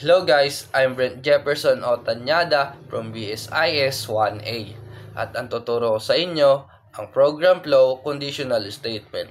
Hello guys, I'm Brent Jefferson Otanyada from BSIS 1A at ang tuturo ko sa inyo ang Program Flow Conditional Statement.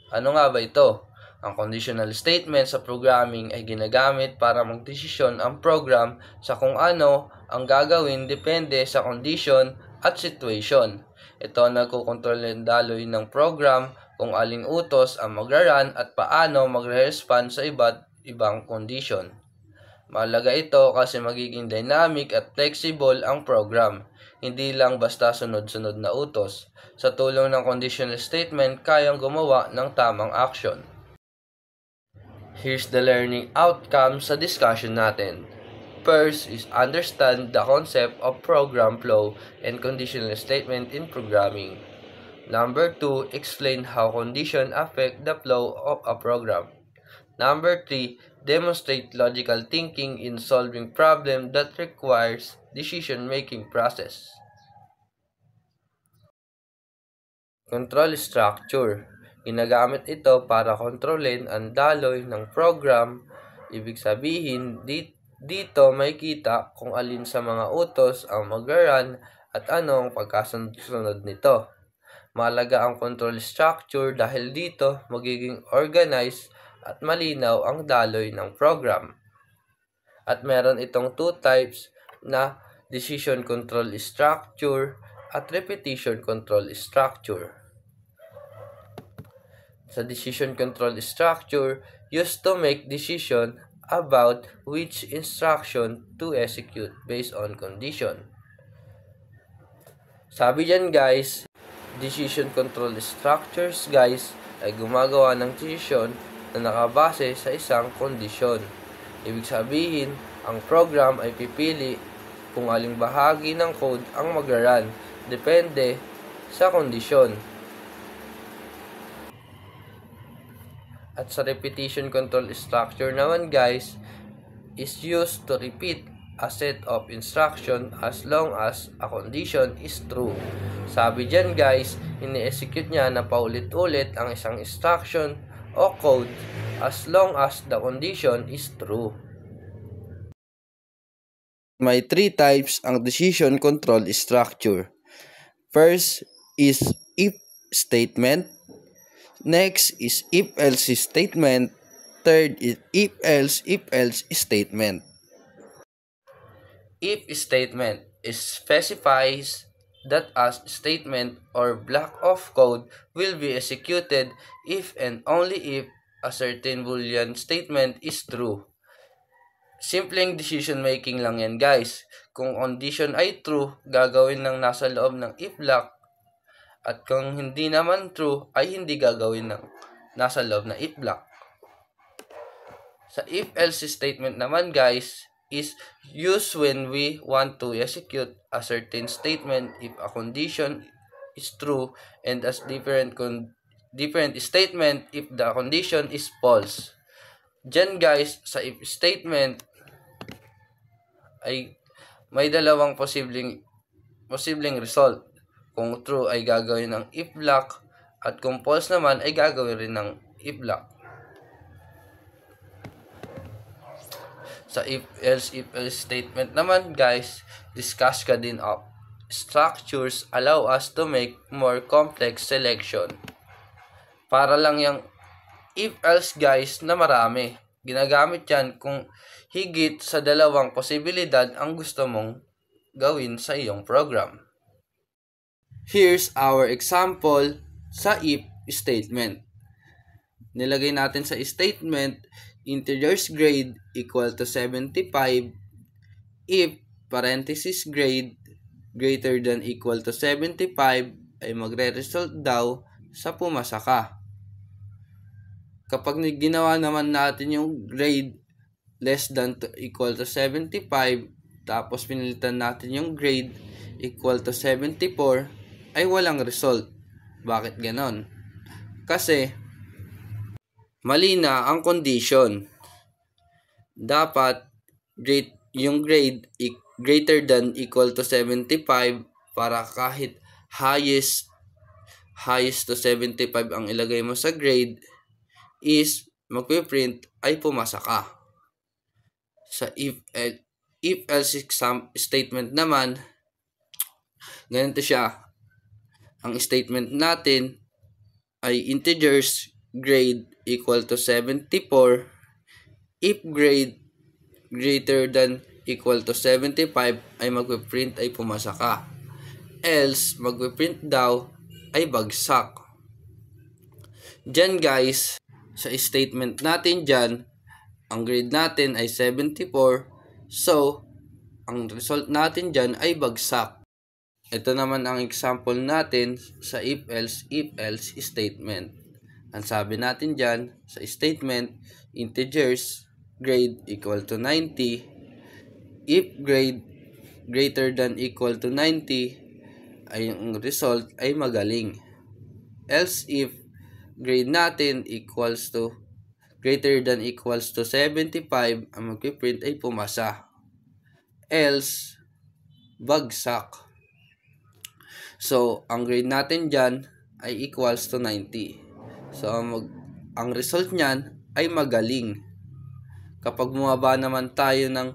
Ano nga ba ito? Ang conditional statement sa programming ay ginagamit para magdesisyon ang program sa kung ano ang gagawin depende sa condition at situation. Ito ang nagkokontrol ng daloy ng program kung aling utos ang magra-run at paano magre-respond sa iba't ibang condition. Mahalaga ito kasi magiging dynamic at flexible ang program, hindi lang basta sunod-sunod na utos. Sa tulong ng conditional statement, kayang gumawa ng tamang action. Here's the learning outcome sa discussion natin. First is understand the concept of program flow and conditional statement in programming. Number 2, explain how condition affect the flow of a program. Number 3, demonstrate logical thinking in solving problem that requires decision-making process. Control structure. Ginagamit ito para kontrolin ang daloy ng program. Ibig sabihin, dito may kita kung alin sa mga utos ang mag-run at ano ang pagkasunod nito. Mahalaga ang control structure dahil dito magiging organized at malinaw ang daloy ng program. At meron itong two types na decision control structure at repetition control structure. Sa decision control structure, used to make decision about which instruction to execute based on condition. Sabi dyan guys, decision control structures guys ay gumagawa ng decision na nakabase sa isang kondisyon. Ibig sabihin, ang program ay pipili kung aling bahagi ng code ang mag-run, depende sa kondisyon. At sa repetition control structure naman guys, is used to repeat a set of instruction as long as a condition is true. Sabi dyan guys, ini-execute niya na paulit-ulit ang isang instruction o code as long as the condition is true. May three types ang decision control structure. First is if statement. Next is if-else statement. Third is if-else statement. If statement specifies that a statement or block of code will be executed if and only if a certain Boolean statement is true. Simpleng decision making lang yan guys. Kung condition ay true, gagawin ng nasa loob ng if block. At kung hindi naman true, ay hindi gagawin ng nasa loob ng if block. Sa if-else statement naman guys, is used when we want to execute a certain statement if a condition is true and as different statement if the condition is false. Diyan guys, sa if statement ay may dalawang posibleng result. Kung true ay gagawin ng if block at kung false naman ay gagawin rin ng if block. Sa if-else statement naman guys, discuss ka din of structures allow us to make more complex selection. Para lang yung if-else guys na marami. Ginagamit yan kung higit sa dalawang posibilidad ang gusto mong gawin sa iyong program. Here's our example sa if statement. Nilagay natin sa statement, integer's grade equal to 75 if parenthesis grade greater than equal to 75 ay magre-result daw sa pumasa ka. Kapag ginawa naman natin yung grade less than equal to 75 tapos pinilitan natin yung grade equal to 74 ay walang result. Bakit ganon? Kasi mali na ang condition. Dapat yung grade greater than equal to 75 para kahit highest to 75 ang ilagay mo sa grade is magpiprint ay pumasa ka. Sa if else statement naman, ganito siya. Ang statement natin ay integers grade equal to 74 if grade greater than equal to 75 ay magpiprint ay pumasa ka. Else, magpiprint daw ay bagsak. Diyan guys, sa statement natin dyan, ang grade natin ay 74. So, ang result natin dyan ay bagsak. Ito naman ang example natin sa if-else statement. Ang sabi natin dyan sa statement, integers grade equal to 90. If grade greater than equal to 90, ay ang result ay magaling. Else if grade natin equals to greater than equals to 75, ang magpiprint ay pumasa. Else, bagsak. So, ang grade natin dyan ay equals to 90. So, ang result nyan ay magaling. Kapag bumaba naman tayo ng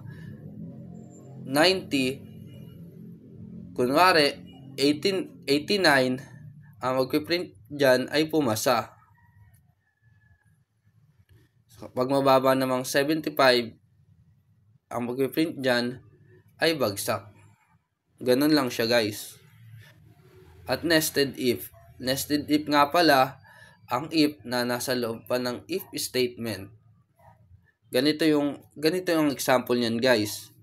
90, kunwari 89, ang magpiprint dyan ay pumasa. Kapag mababa namang 75, ang magpiprint dyan ay bagsak. Ganun lang siya guys. At nested if. Nested if nga pala, ang if na nasa loob pa ng if statement. Ganito yung example niyan guys.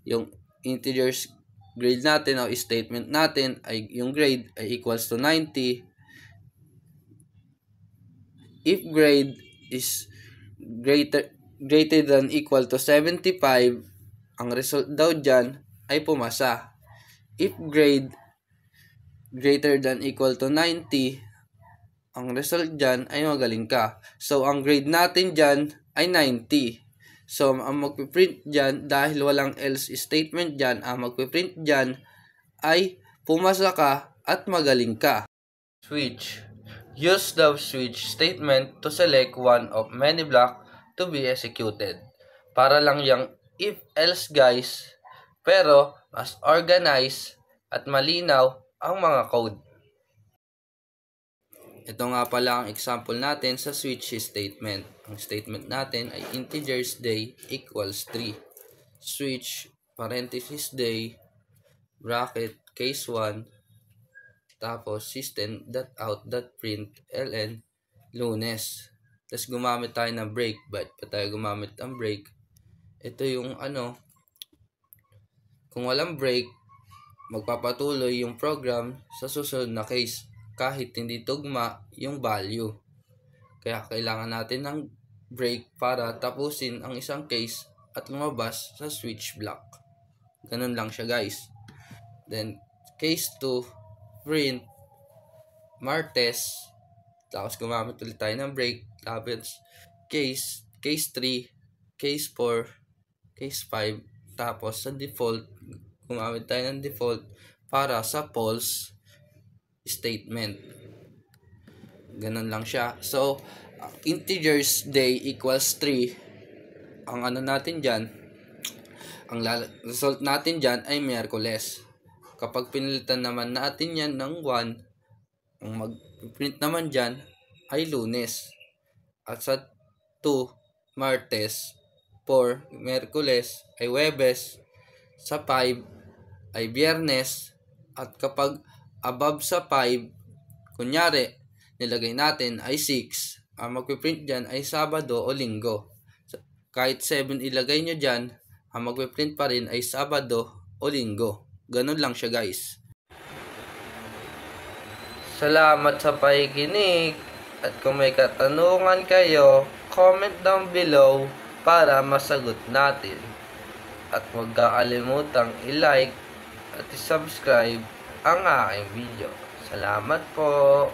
Yung integers grade natin o statement natin ay yung grade ay equals to 90. If grade is greater than equal to 75, ang result daw dyan ay pumasa. If grade greater than equal to 90, ang result dyan ay magaling ka. So, ang grade natin dyan ay 90. So, ang magpiprint dyan, dahil walang else statement dyan, ang magpiprint dyan ay pumasa ka at magaling ka. Switch. Use the switch statement to select one of many blocks to be executed. Para lang yung if-else guys, pero mas organized at malinaw ang mga code. Ito nga pala ang example natin sa switch statement. Ang statement natin ay integers day equals 3. Switch, parenthesis day, bracket, case 1, tapos system.out.print ln Lunes. Tapos gumamit tayo ng break. Ba't pa tayo gumamit ng break? Ito yung kung walang break, magpapatuloy yung program sa susunod na case kahit hindi tugma yung value. Kaya kailangan natin ng break para tapusin ang isang case at lumabas sa switch block. Ganun lang siya guys. Then case 2, print martes, tapos gumamit ulit tayo ng break. Tapos case 3, case 4, case 5, tapos sa default gumamit tayo ng default para sa false statement. Ganun lang siya. So, integers day equals 3. Ang natin dyan, ang result natin dyan ay Miyerkules. Kapag pinilitan naman natin yan ng 1, ang mag-print naman dyan ay Lunes. At sa 2, Martes, 4, Miyerkules ay Huwebes, sa 5 ay Biyernes, at kapag above sa 5, kunyari, nilagay natin ay 6, ang magpiprint dyan ay Sabado o Linggo. Kahit 7 ilagay nyo dyan, ang magpiprint pa rin ay Sabado o Linggo. Ganun lang siya guys. Salamat sa pakikinig, at kung may katanungan kayo, comment down below para masagot natin. At huwag kakalimutang i-like at i-subscribe ang aking video. Salamat po!